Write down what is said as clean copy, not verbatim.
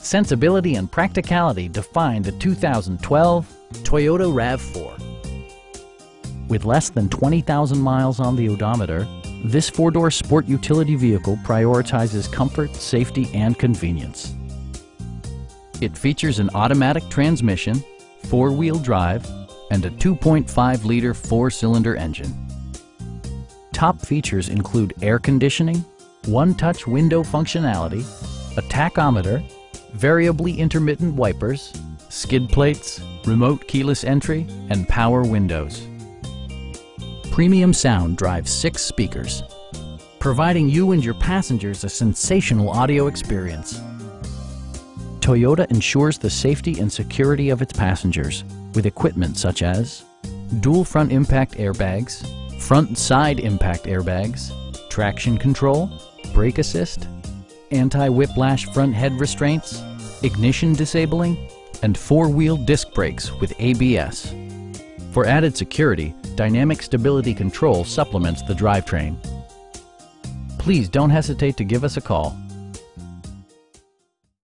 Sensibility and practicality define the 2012 Toyota RAV4. With less than 20,000 miles on the odometer, this four-door sport utility vehicle prioritizes comfort, safety, and convenience. It features an automatic transmission, four-wheel drive, and a 2.5-liter four-cylinder engine. Top features include air conditioning, one-touch window functionality, a tachometer, variably intermittent wipers, skid plates, remote keyless entry, and power windows. Premium sound drives 6 speakers, providing you and your passengers a sensational audio experience. Toyota ensures the safety and security of its passengers with equipment such as dual front impact airbags, front and side impact airbags, traction control, brake assist, anti-whiplash front head restraints, ignition disabling, and four-wheel disc brakes with ABS. For added security, dynamic stability control supplements the drivetrain. Please don't hesitate to give us a call.